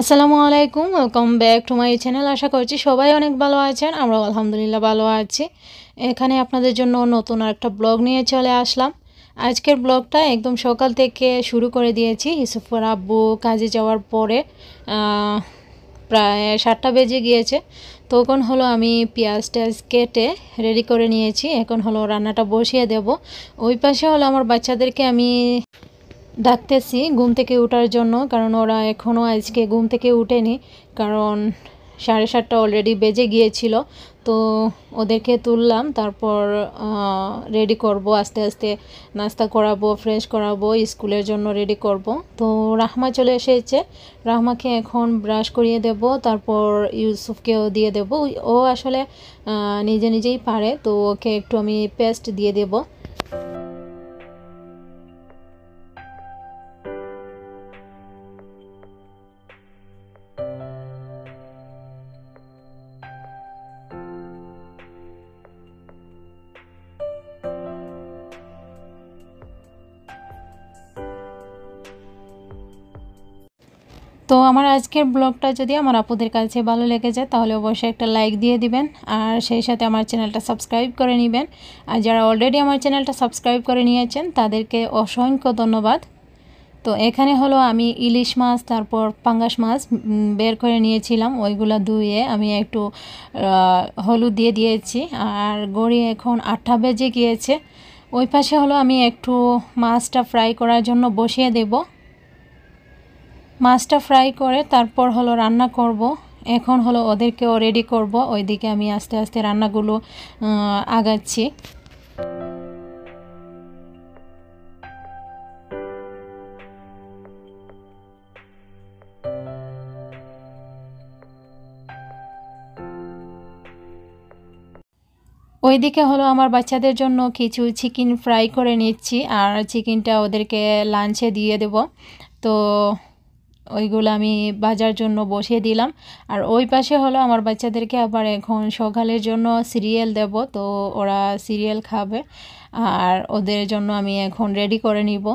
আসসালামু আলাইকুম, welcome back to my channel. আশা করছি সবাই অনেক ভালো আছেন। আমরাও আলহামদুলিল্লাহ ভালো আছি। এখানে আপনাদের জন্য নতুন আরেকটা ব্লগ নিয়ে চলে আসলাম। আজকের ব্লগটা একদম সকাল থেকে শুরু করে দিয়েছি। ইউসুফের আব্বু কাজে যাওয়ার পরে প্রায় 7টা বেজে গিয়েছে। তখন হলো আমি পেঁয়াজ টেয়াজ কেটে রেডি করে নিয়েছি। এখন হলো রান্নাটা বসিয়ে দেব। ওই পাশে হলো আমার বাচ্চাদেরকে আমি ডাকতেছি ঘুম থেকে ওঠার জন্য, কারণ ওরা এখনও আজকে ঘুম থেকে উঠেনি, কারণ 7:30 অলরেডি বেজে গিয়েছিল। তো ওদেরকে তুললাম, তারপর রেডি করব, আস্তে আস্তে নাস্তা করাবো, ফ্রেশ করাবো, স্কুলের জন্য রেডি করব। তো রাহমা চলে এসেছে, রাহমাকে এখন ব্রাশ করিয়ে দেব, তারপর ইউসুফকেও দিয়ে দেব। ও আসলে নিজে নিজেই পারে, তো ওকে একটু আমি পেস্ট দিয়ে দেব। তো আমার আজকের ব্লগটা যদি আমার আপুদের কাছে ভালো লেগে যায় তাহলে অবশ্যই একটা লাইক দিয়ে দিবেন, আর সেই সাথে আমার চ্যানেলটা সাবস্ক্রাইব করে নেবেন। আর যারা অলরেডি আমার চ্যানেলটা সাবস্ক্রাইব করে নিয়েছেন তাদেরকে অসংখ্য ধন্যবাদ। তো এখানে হলো আমি ইলিশ মাছ, তারপর পাঙ্গাস মাছ বের করে নিয়েছিলাম, ওইগুলো ধুয়ে আমি একটু হলুদ দিয়ে দিয়েছি। আর গড়িয়ে এখন 8টা বেজে গিয়েছে। ওই পাশে হলো আমি একটু মাছটা ফ্রাই করার জন্য বসিয়ে দেব। মাছটা ফ্রাই করে তারপর হলো রান্না করব। এখন হলো ওদেরকেও রেডি করব, ওইদিকে আমি আস্তে আস্তে রান্নাগুলো আগাচ্ছি। ওইদিকে হলো আমার বাচ্চাদের জন্য কিছু চিকেন ফ্রাই করে নিচ্ছি, আর চিকেনটা ওদেরকে লাঞ্চে দিয়ে দেব। তো ওইগুলো আমি বাজার জন্য বসিয়ে দিলাম। আর ওই পাশে হলো আমার বাচ্চাদেরকে আবার এখন সকালের জন্য সিরিয়াল দেব, তো ওরা সিরিয়াল খাবে। আর ওদের জন্য আমি এখন রেডি করে নিব।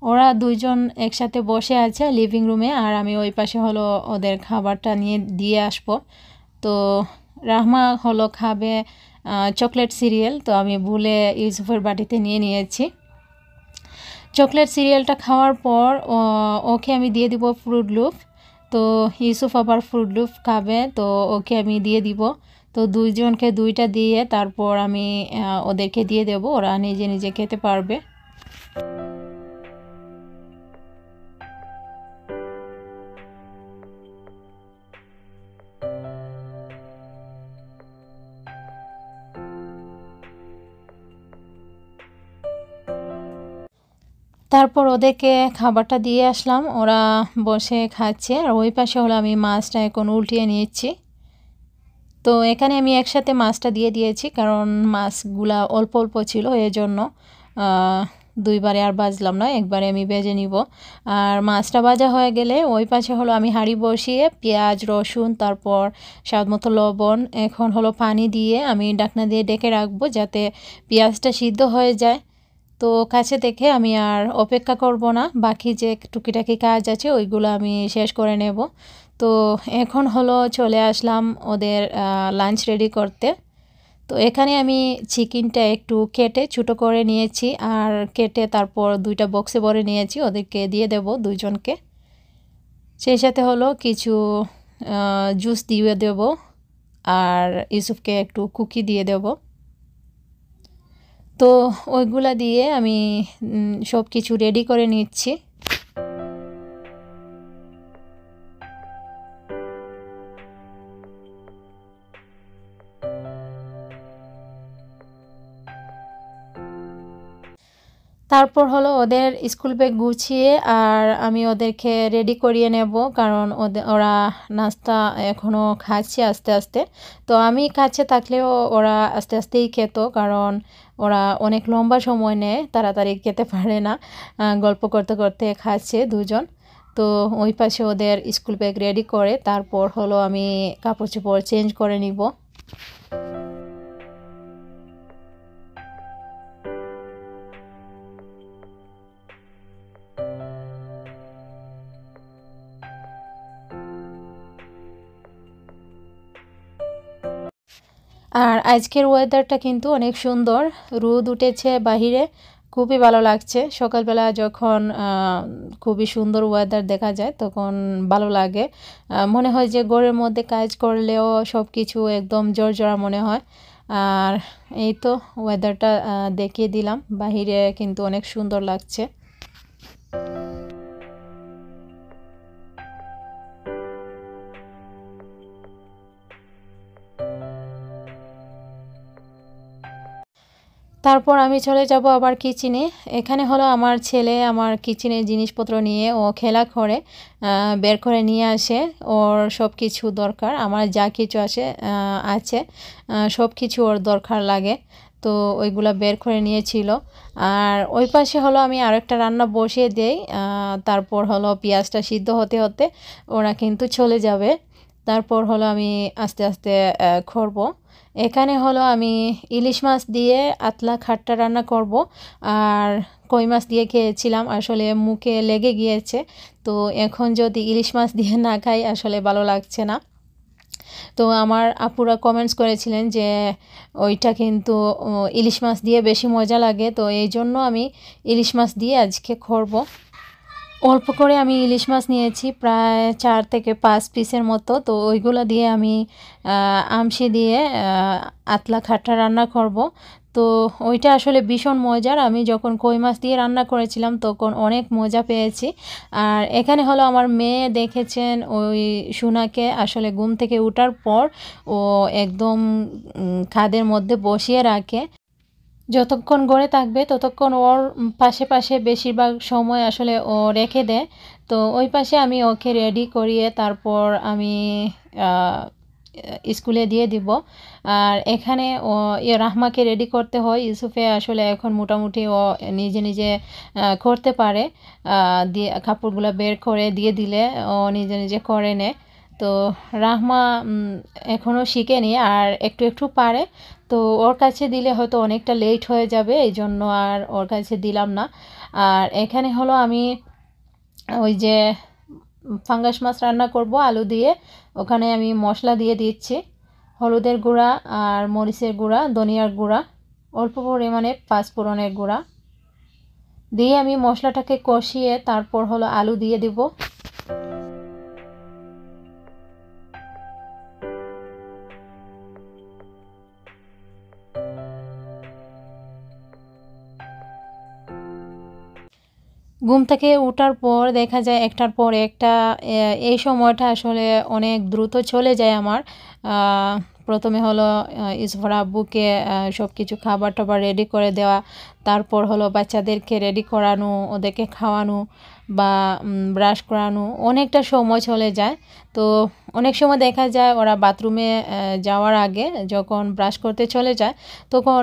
ওরা দুইজন একসাথে বসে আছে লিভিং রুমে, আর আমি ওই পাশে হলো ওদের খাবারটা নিয়ে দিয়ে আসব। তো রাহমা হলো খাবে চকলেট সিরিয়াল, তো আমি ভুলে ইউসুফের বাটিতে নিয়ে নিয়েছি। চকলেট সিরিয়ালটা খাওয়ার পর ওকে আমি দিয়ে দিব ফ্রুট লুপ। তো ইউসুফ আবার ফ্রুট লুপ খাবে, তো ওকে আমি দিয়ে দিব। তো দুইজনকে দুইটা দিয়ে তারপর আমি ওদেরকে দিয়ে দেব, ওরা নিজে নিজে খেতে পারবে। তারপর ওদেরকে খাবারটা দিয়ে আসলাম, ওরা বসে খাচ্ছে। আর ওই পাশে হলো আমি মাছটা এখন উল্টিয়ে নিচ্ছি। তো এখানে আমি একসাথে মাছটা দিয়ে দিয়েছি, কারণ মাছগুলা অল্প অল্প ছিল, এজন্য দুইবারে আর ভাজলাম না, একবারে আমি ভেজে নিব। আর মাছটা ভাজা হয়ে গেলে ওই পাশে হলো আমি হাঁড়ি বসিয়ে পেঁয়াজ রসুন তারপর স্বাদ মতো লবণ, এখন হলো পানি দিয়ে আমি ঢাকনা দিয়ে ডেকে রাখবো যাতে পেঁয়াজটা সিদ্ধ হয়ে যায়। তো কাছে দেখে আমি আর অপেক্ষা করব না, বাকি যে টুকিটাকি কাজ আছে ওইগুলো আমি শেষ করে নেব। তো এখন হলো চলে আসলাম ওদের লাঞ্চ রেডি করতে। তো এখানে আমি চিকেনটা একটু কেটে ছোটো করে নিয়েছি, আর কেটে তারপর দুইটা বক্সে ভরে নিয়েছি, ওদেরকে দিয়ে দেব দুইজনকে। সেই সাথে হলো কিছু জুস দিয়ে দেব, আর ইউসুফকে একটু কুকি দিয়ে দেব। তো ওইগুলা দিয়ে আমি সব কিছু রেডি করে নিচ্ছি। তারপর হলো ওদের স্কুল ব্যাগ গুছিয়ে আর আমি ওদেরকে রেডি করিয়ে নেব, কারণ ওরা নাস্তা এখনও খাচ্ছে আস্তে আস্তে। তো আমি কাছে থাকলেও ওরা আস্তে আস্তেই খেত, কারণ ওরা অনেক লম্বা সময় নেয়, তাড়াতাড়ি খেতে পারে না, গল্প করতে করতে খাচ্ছে দুজন। তো ওই পাশে ওদের স্কুল ব্যাগ রেডি করে তারপর হলো আমি কাপড় চোপড় চেঞ্জ করে নিব। আর আজকের ওয়েদারটা কিন্তু অনেক সুন্দর, রোদ উঠেছে বাহিরে, খুবই ভালো লাগছে। সকালবেলা যখন খুবই সুন্দর ওয়েদার দেখা যায় তখন ভালো লাগে, মনে হয় যে ঘরের মধ্যে কাজ করলেও সব কিছু একদম জোরজোড়া মনে হয়। আর এই তো ওয়েদারটা দেখিয়ে দিলাম, বাহিরে কিন্তু অনেক সুন্দর লাগছে। তারপর আমি চলে যাব আবার কিচেনে। এখানে হলো আমার ছেলে আমার কিচেনের জিনিসপত্র নিয়ে ও খেলা করে বের করে নিয়ে আসে, ওর সব কিছু দরকার, আমার যা কিছু আছে সব কিছু ওর দরকার লাগে, তো ওইগুলা বের করে নিয়েছিল। আর ওই পাশে হলো আমি আরেকটা রান্না বসিয়ে দেই, তারপর হলো পেঁয়াজটা সিদ্ধ হতে হতে ওরা কিন্তু চলে যাবে। তারপর হলো আমি আস্তে আস্তে করব। এখানে হলো আমি ইলিশ মাছ দিয়ে আতলা খাট্টা রান্না করব, আর কই মাছ দিয়ে খেয়েছিলাম, আসলে মুখে লেগে গিয়েছে, তো এখন যদি ইলিশ মাছ দিয়ে না খাই আসলে ভালো লাগছে না। তো আমার আপুরা কমেন্টস করেছিলেন যে ওইটা কিন্তু ইলিশ মাছ দিয়ে বেশি মজা লাগে, তো এই জন্য আমি ইলিশ মাছ দিয়ে আজকে করব। অল্প করে আমি ইলিশ মাছ নিয়েছি, প্রায় 4 থেকে 5 পিসের মতো, তো ওইগুলো দিয়ে আমি আমশি দিয়ে আতলা খাট্টা রান্না করব। তো ওইটা আসলে ভীষণ মজার, আমি যখন কই মাছ দিয়ে রান্না করেছিলাম তখন অনেক মজা পেয়েছি। আর এখানে হলো আমার মেয়ে দেখেছেন ওই সোনাকে আসলে ঘুম থেকে ওঠার পর ও একদম খাদের মধ্যে বসিয়ে রাখে, যতক্ষণ গড়ে থাকবে ততক্ষণ ওর পাশে পাশে বেশিরভাগ সময় আসলে ও রেখে দেয়। তো ওই পাশে আমি ওকে রেডি করিয়ে তারপর আমি স্কুলে দিয়ে দিব। আর এখানে ও রাহমাকে রেডি করতে হয়, ইউসুফে আসলে এখন মোটামুটি ও নিজে নিজে করতে পারে, দিয়ে কাপড়গুলো বের করে দিয়ে দিলে ও নিজে নিজে করে নেয়। তো রাহমা এখনও শিখেনি, আর একটু একটু পারে, তো ওর কাছে দিলে হয়তো অনেকটা লেট হয়ে যাবে, এই জন্য আর ওর কাছে দিলাম না। আর এখানে হলো আমি ওই যে ফাঙ্গাস মাছ রান্না করব আলু দিয়ে, ওখানে আমি মশলা দিয়ে দিচ্ছি, হলুদের গুঁড়া আর মরিচের গুঁড়া, ধনিয়ার গুঁড়া, অল্প পরিমাণে পাঁচফোড়নের গুঁড়া দিয়ে আমি মশলাটাকে কষিয়ে তারপর হলো আলু দিয়ে দিব। ঘুম থেকে ওঠার পর দেখা যায় একটার পর একটা, এই সময়টা আসলে অনেক দ্রুত চলে যায় আমার। প্রথমে হলো ইসফার আব্বুকে সব কিছু খাবার টাবার রেডি করে দেওয়া, তারপর হলো বাচ্চাদেরকে রেডি করানো, ওদেরকে খাওয়ানো বা ব্রাশ করানো, অনেকটা সময় চলে যায়। তো অনেক সময় দেখা যায় ওরা বাথরুমে যাওয়ার আগে যখন ব্রাশ করতে চলে যায় তখন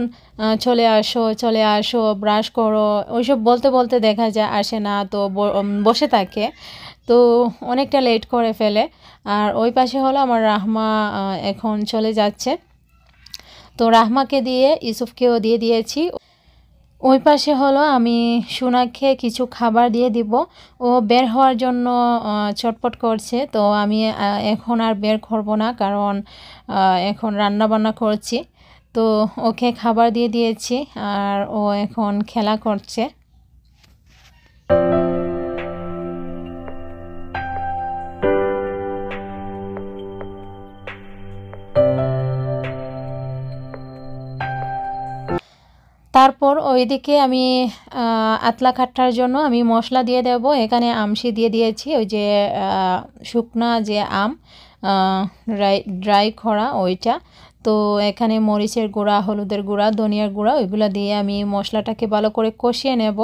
চলে আসো চলে আসো ব্রাশ করো ওইসব বলতে বলতে দেখা যায় আসে না, তো বসে থাকে, তো অনেকটা লেট করে ফেলে। আর ওই পাশে হলো আমার রাহমা এখন চলে যাচ্ছে, তো রাহমাকে দিয়ে ইউসুফকেও দিয়ে দিয়েছি। ওই পাশে হলো আমি সোনাকে কিছু খাবার দিয়ে দিব, ও বের হওয়ার জন্য চটপট করছে, তো আমি এখন আর বের করব না, কারণ এখন রান্না বান্না করছি। তো ওকে খাবার দিয়ে দিয়েছি আর ও এখন খেলা করছে। তারপর ওইদিকে আমি আতলা খাট্টার জন্য আমি মশলা দিয়ে দেব, এখানে আমশি দিয়ে দিয়েছি, ওই যে শুকনা যে আম ড্রাই করা ওইটা। তো এখানে মরিচের গুঁড়া, হলুদের গুঁড়া, ধনিয়ার গুঁড়া ওইগুলো দিয়ে আমি মশলাটাকে ভালো করে কষিয়ে নেব।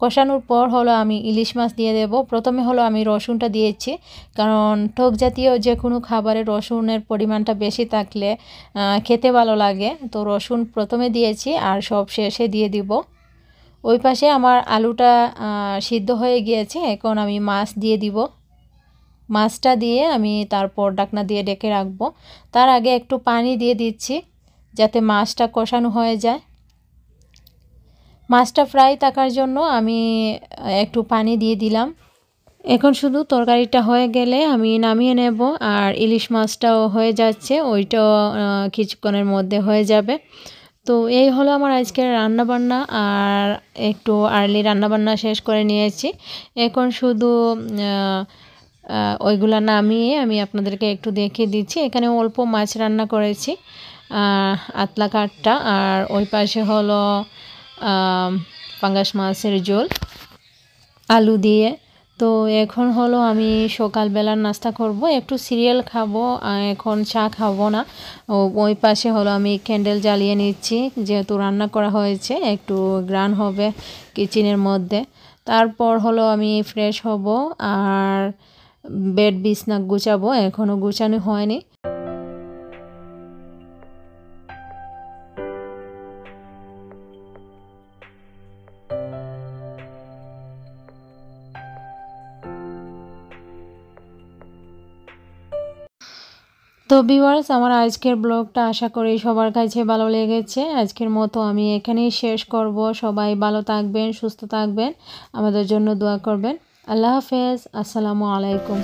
কষানোর পর হলো আমি ইলিশ মাছ দিয়ে দেব। প্রথমে হলো আমি রসুনটা দিয়েছি, কারণ টক জাতীয় যে কোনো খাবারে রসুনের পরিমাণটা বেশি থাকলে খেতে ভালো লাগে, তো রসুন প্রথমে দিয়েছি আর সব শেষে দিয়ে দিব। ওই পাশে আমার আলুটা সিদ্ধ হয়ে গিয়েছে, এখন আমি মাছ দিয়ে দিব। মাছটা দিয়ে আমি তারপর ঢাকনা দিয়ে ঢেকে রাখবো। তার আগে একটু পানি দিয়ে দিচ্ছি যাতে মাছটা কষানো হয়ে যায়। মাছটা ফ্রাই থাকার জন্য আমি একটু পানি দিয়ে দিলাম। এখন শুধু তরকারিটা হয়ে গেলে আমি নামিয়ে নেব, আর ইলিশ মাছটাও হয়ে যাচ্ছে, ওইটাও কিছুক্ষণের মধ্যে হয়ে যাবে। তো এই হলো আমার আজকের রান্নাবান্না, আর একটু আর্লি রান্নাবান্না শেষ করে নিয়েছি। এখন শুধু ওইগুলা নামিয়ে আমি আপনাদেরকে একটু দেখিয়ে দিচ্ছি। এখানে অল্প মাছ রান্না করেছি, আতলা কাঠটা, আর ওই পাশে হলো পাঙ্গাস মাছের ঝোল আলু দিয়ে। তো এখন হলো আমি সকালবেলার নাস্তা করব, একটু সিরিয়াল খাবো, এখন চা খাবো না। ওই পাশে হলো আমি ক্যান্ডেল জ্বালিয়ে নিচ্ছি, যেহেতু রান্না করা হয়েছে একটু গ্রান হবে কিচেনের মধ্যে। তারপর হলো আমি ফ্রেশ হব আর বেড বিছনা গুছাবো, এখনও গুছানো হয়নি। তো ভিউয়ার্স, আমার আজকের ব্লগটা আশা করি সবার কাছে ভালো লেগেছে। আজকের মতো আমি এখানেই শেষ করব। সবাই ভালো থাকবেন, সুস্থ থাকবেন, আমাদের জন্য দোয়া করবেন। আল্লাহ হাফেজ, আসসালামু আলাইকুম।